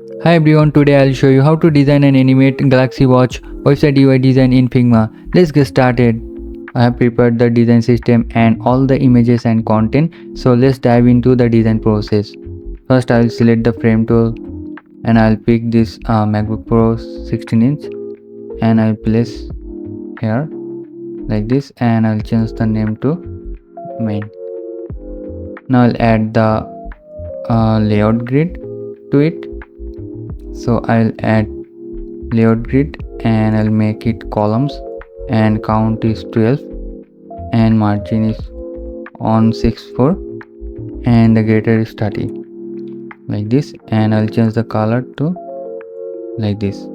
Hi everyone, today I'll show you how to design and animate Galaxy Watch website UI design in Figma. Let's get started. I have prepared the design system and all the images and content. So let's dive into the design process. First I'll select the frame tool and I'll pick this MacBook Pro 16 inch and I'll place here like this and I'll change the name to main. Now I'll add the layout grid to it. So I'll add layout grid and I'll make it columns and count is 12 and margin is on 6.4 and the greater is 30 like this, and I'll change the color to like this.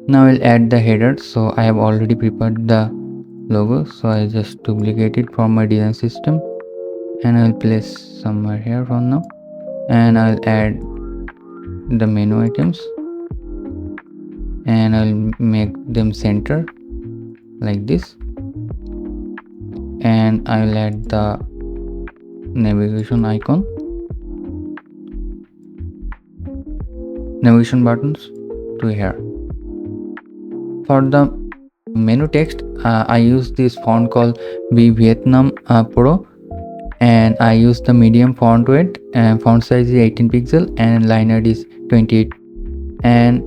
Now I'll add the header. So I have already prepared the logo, so I just duplicate it from my design system and I'll place somewhere here from now, and I'll add the menu items and I'll make them center like this, and I'll add the navigation icon, navigation buttons to here. For the menu text, I use this font called Vietnam Pro, and I use the medium font weight and font size is 18 pixel and line height is 28, and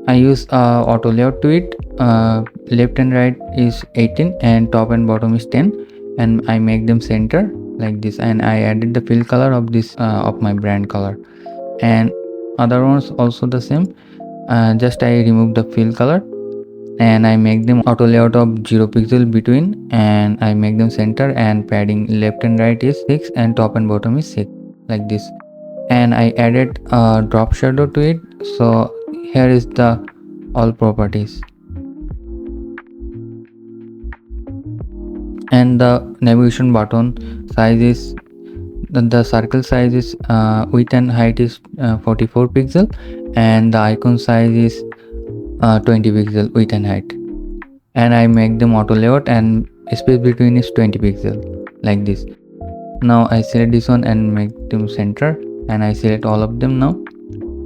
I use auto layout to it. Left and right is 18 and top and bottom is 10, and I make them center like this, and I added the fill color of this of my brand color, and other ones also the same. Just I remove the fill color and I make them auto layout of 0 pixel between, and I make them center, and padding left and right is 6 and top and bottom is 6 like this, and I added a drop shadow to it. So here is the all properties, and the navigation button size is the circle size is width and height is 44 pixel, and the icon size is 20 pixel width and height, and I make them auto layout and space between is 20 pixel like this. Now I select this one and make them center, and I select all of them now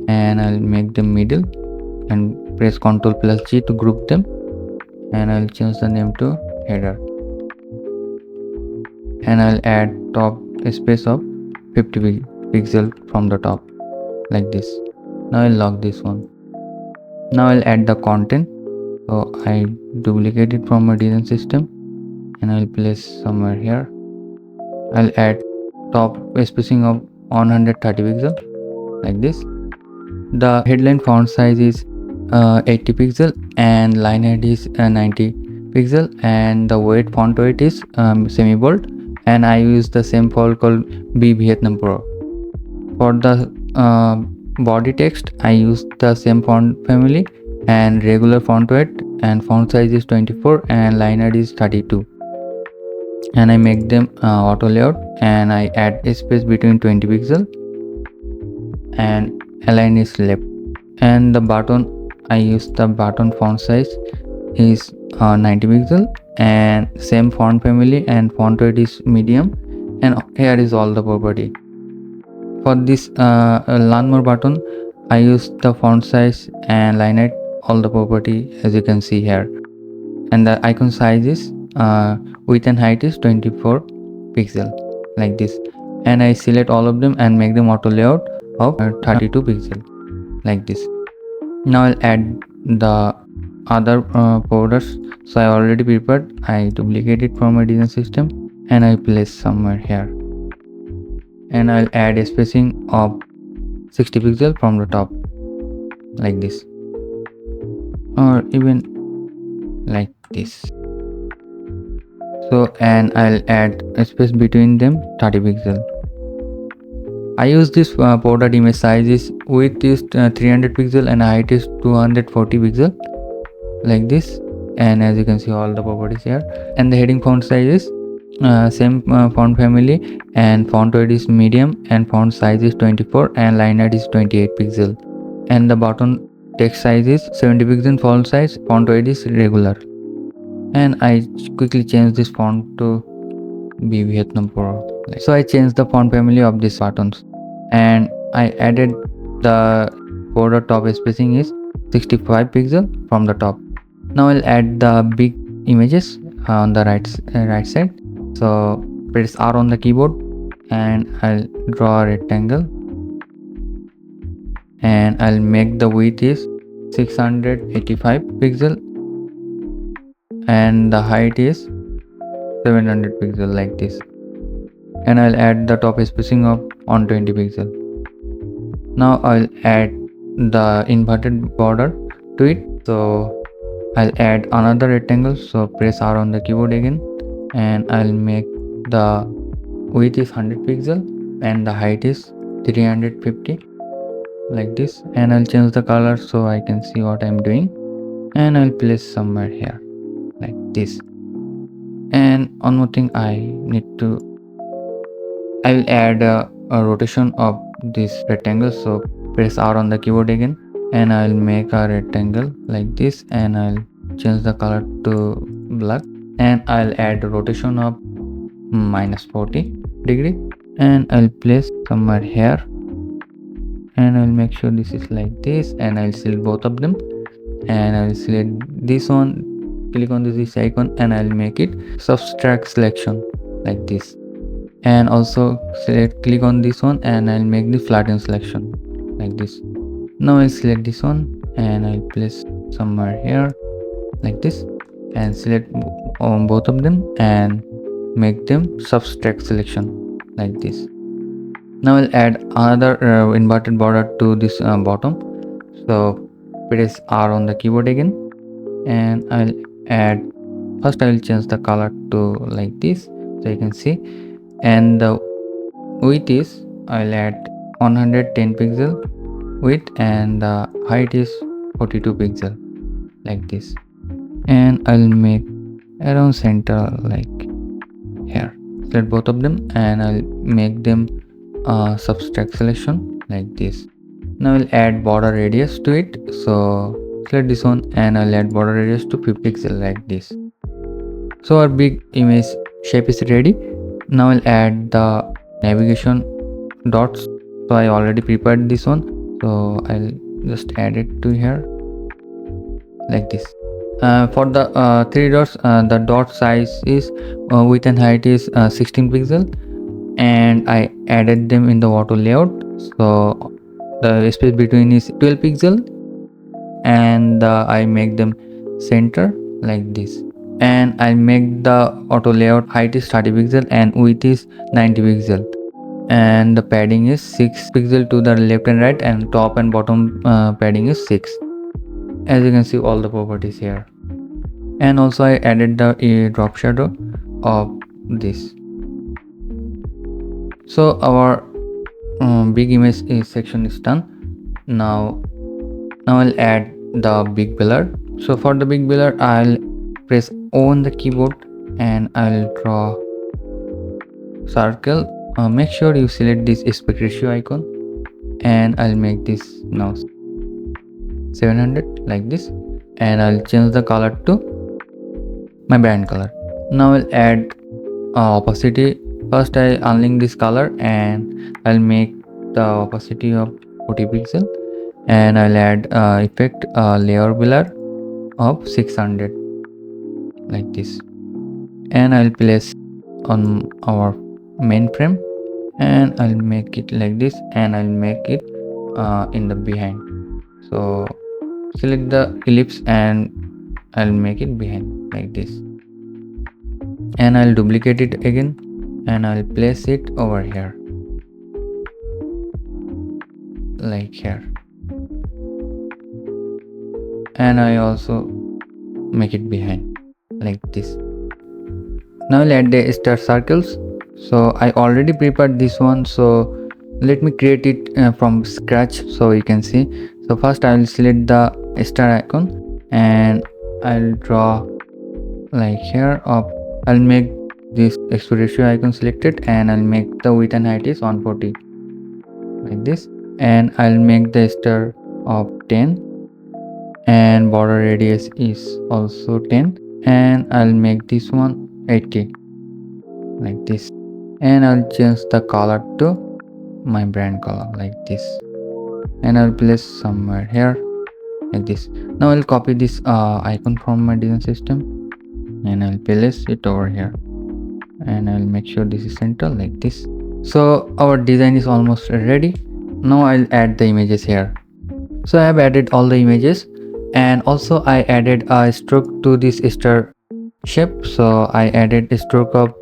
and I'll make them middle and press Ctrl plus G to group them, and I'll change the name to header, and I'll add top space of 50 pixel from the top like this. Now I'll lock this one. Now I'll add the content. So I duplicate it from my design system and I'll place somewhere here. I'll add top spacing of 130 pixel like this. The headline font size is 80 pixel and line height is 90 pixel, and the weight font weight is semi bold, and I use the same font called Vietnam Pro. For the body text, I use the same font family and regular font weight, and font size is 24 and line height is 32, and I make them auto layout, and I add a space between 20 pixel and align is left. And the button, I use the button font size is 90 pixel and same font family and font weight is medium, and here is all the property. For this learn more button, I use the font size and line height all the property as you can see here, and the icon size is width and height is 24 pixel like this, and I select all of them and make them auto layout of 32 pixel like this. Now I'll add the other borders. So I already prepared, I duplicate it from my design system and I place somewhere here, and I'll add a spacing of 60 pixel from the top like this, or even like this. So, and I'll add a space between them 30 pixel. I use this border image size is width is 300 pixel and height is 240 pixel like this, and as you can see all the properties here. And the heading font size is same font family and font weight is medium and font size is 24 and line height is 28 pixel, and the bottom text size is 70 pixel font size, font weight is regular, and I quickly change this font to Vietnam Pro. So I changed the font family of these buttons, and I added the border top spacing is 65 pixel from the top. Now I'll add the big images on the right side. So press R on the keyboard and I'll draw a rectangle, and I'll make the width is 685 pixel and the height is 700 pixel like this, and I'll add the top spacing of 120 pixel. Now I'll add the inverted border to it. So I'll add another rectangle, so press R on the keyboard again, and I'll make the width is 100 pixel and the height is 350 like this, and I'll change the color so I can see what I'm doing, and I'll place somewhere here like this. And one more thing I will add a rotation of this rectangle, so press R on the keyboard again, and I'll make a rectangle like this, and I'll change the color to black, and I'll add a rotation of -40 degree, and I'll place somewhere here, and I'll make sure this is like this, and I'll select both of them, and I'll select this one, click on this icon, and I'll make it subtract selection like this, and also click on this one, and I'll make the flatten selection like this. Now I'll select this one and I'll place somewhere here like this, and select on both of them and make them subtract selection like this. Now I'll add another inverted border to this bottom, so press R on the keyboard again, and I'll add, first I will change the color to like this so you can see, and the width is, I'll add 110 pixel width, and the height is 42 pixel like this, and I'll make around center like here. Select both of them and I'll make them subtract selection like this. Now I'll add border radius to it, so select this one and I'll add border radius to 50 pixel like this. So our big image shape is ready. Now I'll add the navigation dots, so I already prepared this one, so I'll just add it to here like this. For the three dots, the dot size is width and height is 16 pixel, and I added them in the auto layout, so the space between is 12 pixel, and I make them center like this, and I make the auto layout height is 30 pixel and width is 90 pixel, and the padding is 6 pixel to the left and right, and top and bottom padding is 6. As you can see all the properties here, and also I added the drop shadow of this. So our big image section is done. Now I'll add the big pillar. So for the big pillar I'll press O on the keyboard and I'll draw circle. Make sure you select this aspect ratio icon, and I'll make this now 700 like this, and I'll change the color to my brand color. Now I'll add opacity. First I unlink this color and I'll make the opacity of 40 pixel, and I'll add effect layer blur of 600 like this, and I'll place on our main frame, and I'll make it like this, and I'll make it in the behind. So select the ellipse and I'll make it behind like this, and I'll duplicate it again and I'll place it over here like here, and I also make it behind like this. Now I'll add the star circles. So I already prepared this one, so let me create it from scratch so you can see. So first I will select the star icon and I'll draw like here up. I'll make this aspect ratio icon selected, and I'll make the width and height is 140 like this, and I'll make the star of 10, and border radius is also 10, and I'll make this one 80 like this, and I'll change the color to my brand color like this, and I'll place somewhere here like this. Now I'll copy this icon from my design system and I'll place it over here, and I'll make sure this is center like this. So our design is almost ready. Now I'll add the images here. So I have added all the images, and also I added a stroke to this star shape. So I added a stroke of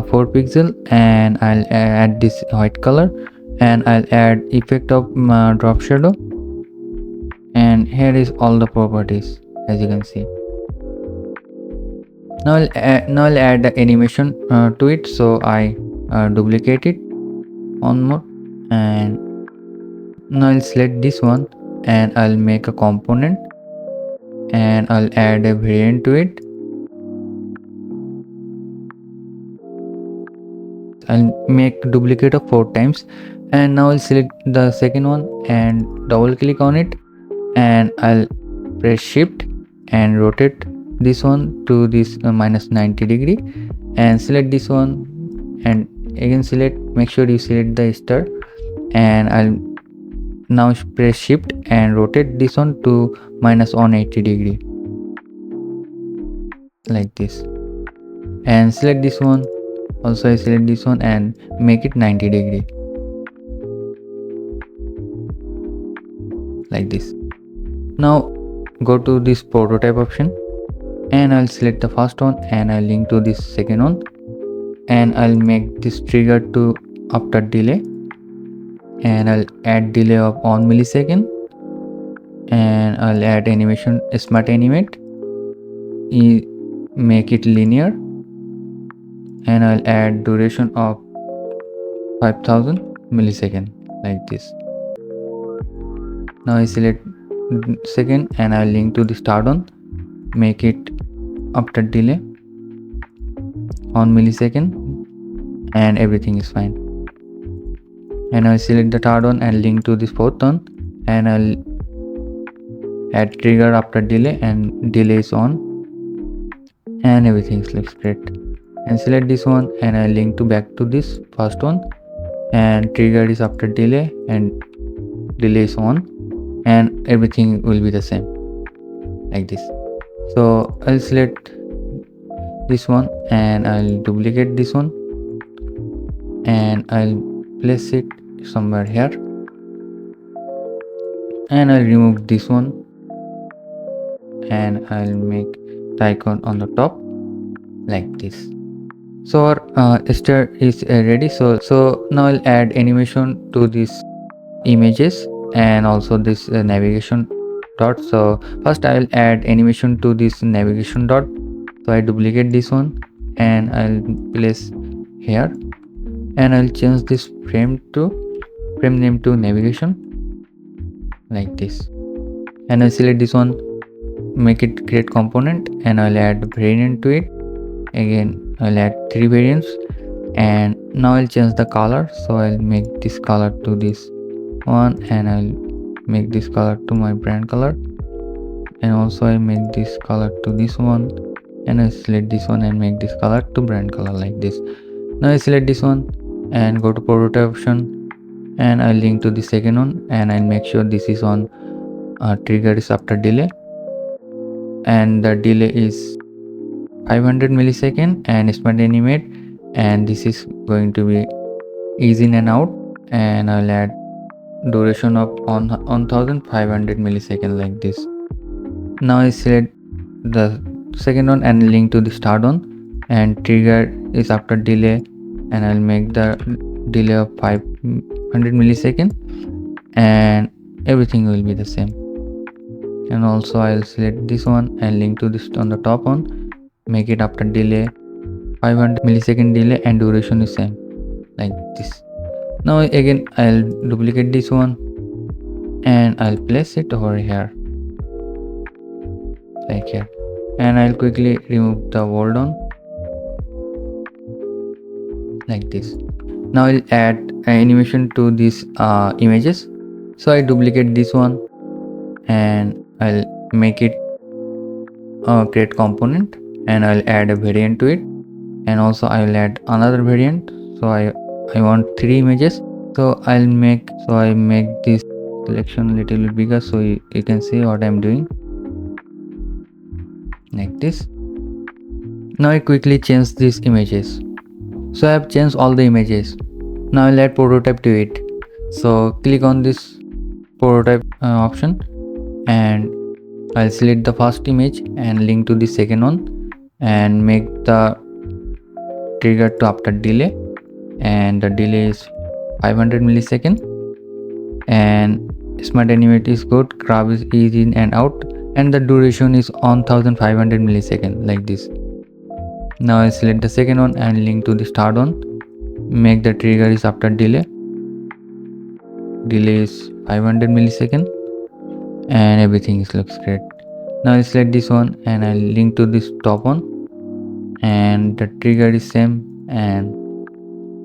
4 pixel, and I'll add this white color, and I'll add effect of drop shadow, and here is all the properties as you can see. Now I'll add the animation to it. So I duplicate it one more, and now I'll select this one, and I'll make a component, and I'll add a variant to it. I'll make duplicate of 4 times, and now I'll select the second one and double click on it, and I'll press shift and rotate this one to this minus 90 degree, and select this one, and again make sure you select the star, and I'll now press shift and rotate this one to minus 180 degree like this, and select this one. Also I select this one and make it 90 degree like this. Now go to this prototype option, and I'll select the first one, and I'll link to this second one, and I'll make this trigger to after delay, and I'll add delay of 1 millisecond, and I'll add animation smart animate, make it linear, and I'll add duration of 5000 millisecond like this. Now I select second, and I'll link to the start on, make it after delay 1 millisecond, and everything is fine. And I'll select the third one and link to this fourth one, and I'll add trigger after delay, and delay is on, and everything looks great. And select this one, and I'll link to back to this first one, and trigger is after delay, and delay is on, and everything will be the same like this. So I'll select this one, and I'll duplicate this one, and I'll place it somewhere here, and I'll remove this one, and I'll make the icon on the top like this. So our star is ready. So now I'll add animation to these images, and also this navigation dot. So first I will add animation to this navigation dot. So I duplicate this one, and I'll place here, and I'll change this frame name to navigation like this, and I'll select this one, make it create component, and I'll add variant to it. Again I'll add 3 variants, and now I'll change the color. So I'll make this color to this one, and I'll make this color to my brand color, and also I make this color to this one, and I select this one and make this color to brand color like this. Now I select this one and go to prototype option, and I'll link to the second one, and I'll make sure this is on trigger is after delay, and the delay is 500 millisecond, and smart animate, and this is going to be ease in and out, and I'll add duration of 1500 millisecond like this. Now I select the second one and link to the start one, and trigger is after delay, and I'll make the delay of 500 millisecond, and everything will be the same. And also I'll select this one and link to this on the top one, make it after delay 500 millisecond delay, and duration is same like this. Now again I'll duplicate this one, and I'll place it over here like here, and I'll quickly remove the hold on like this. Now I'll add animation to these images. So I duplicate this one, and I'll make it create component, and I'll add a variant to it, and also I will add another variant. So I want 3 images. So I make this selection little bit bigger so you can see what I'm doing, like this. Now I quickly change these images. So I have changed all the images. Now I'll add prototype to it. So click on this prototype option, and I'll select the first image and link to the second one and make the trigger to after delay, and the delay is 500 millisecond, and smart animate is good, grab is in and out, and the duration is 1500 millisecond, like this. Now I select the second one and link to the start one, make the trigger is after delay is 500 millisecond, and everything looks great. Now I select this one and I link to this top one, and the trigger is same and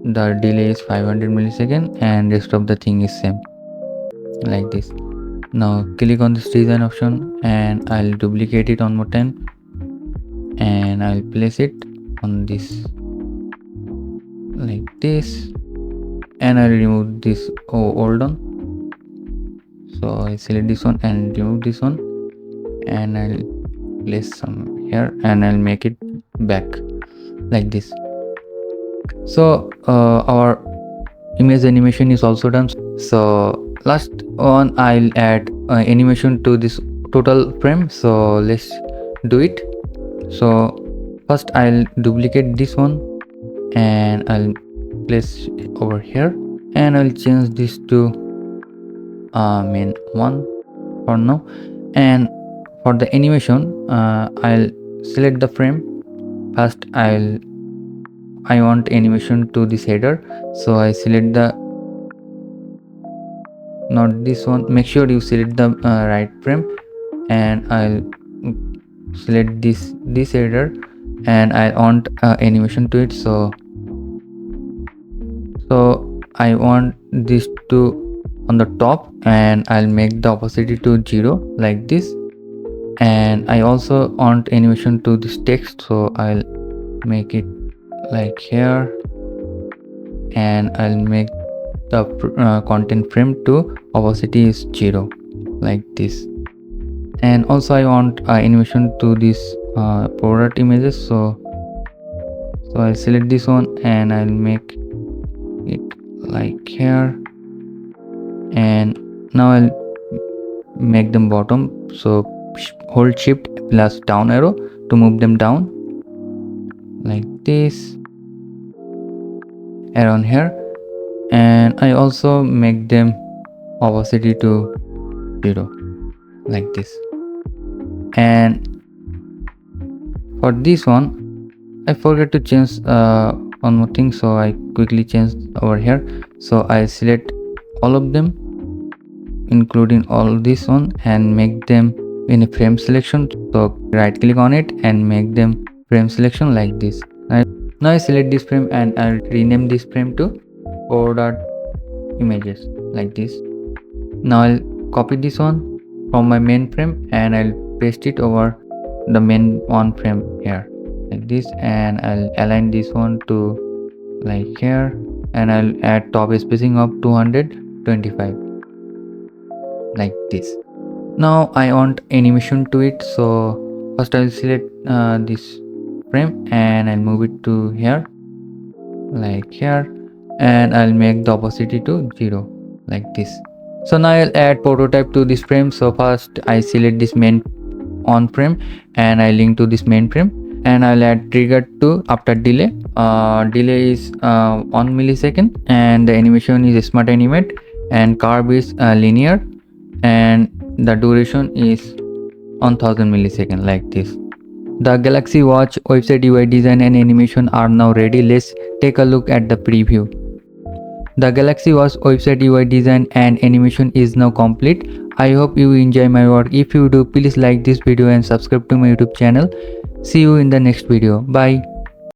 the delay is 500 millisecond, and rest of the thing is same, like this. Now click on this design option and I'll duplicate it one more time, and I'll place it on this, like this, and I'll remove this old one. So I select this one and remove this one, and I'll place some here and I'll make it back, like this. So our image animation is also done. So last one, I'll add animation to this total frame. So let's do it. So first I'll duplicate this one and I'll place it over here, and I'll change this to main one for now. And for the animation, I'll select the frame. First I want animation to this header, so I select the, not this one, make sure you select the right frame, and I'll select this header, and I want animation to it. So I want this to on the top, and I'll make the opacity to 0, like this. And I also want animation to this text, so I'll make it like here, and I'll make the content frame to opacity is 0, like this. And also I want animation to this product images, so I'll select this one and I'll make it like here, and now I'll make them bottom. So hold shift plus down arrow to move them down, like this, around here. And I also make them opacity to 0, like this. And for this one I forgot to change one more thing, so I quickly change over here. So I select all of them including all this one and make them in a frame selection. So right click on it and make them frame selection, like this. Now I select this frame and I'll rename this frame to images, like this. Now I'll copy this one from my main frame and I'll paste it over the main one frame here, like this. And I'll align this one to like here, and I'll add top spacing of 225, like this. Now I want animation to it, so first I'll select this frame and I'll move it to here, like here, and I'll make the opacity to 0, like this. So now I'll add prototype to this frame. So first I select this main on frame and I link to this main frame, and I'll add trigger to after delay. Delay is 1 millisecond, and the animation is smart animate, and curve is linear, and the duration is 1000 millisecond, like this. The Galaxy Watch website UI design and animation are now ready. Let's take a look at the preview. The Galaxy Watch website UI design and animation is now complete. I hope you enjoy my work. If you do, please like this video and subscribe to my YouTube channel. See you in the next video. Bye.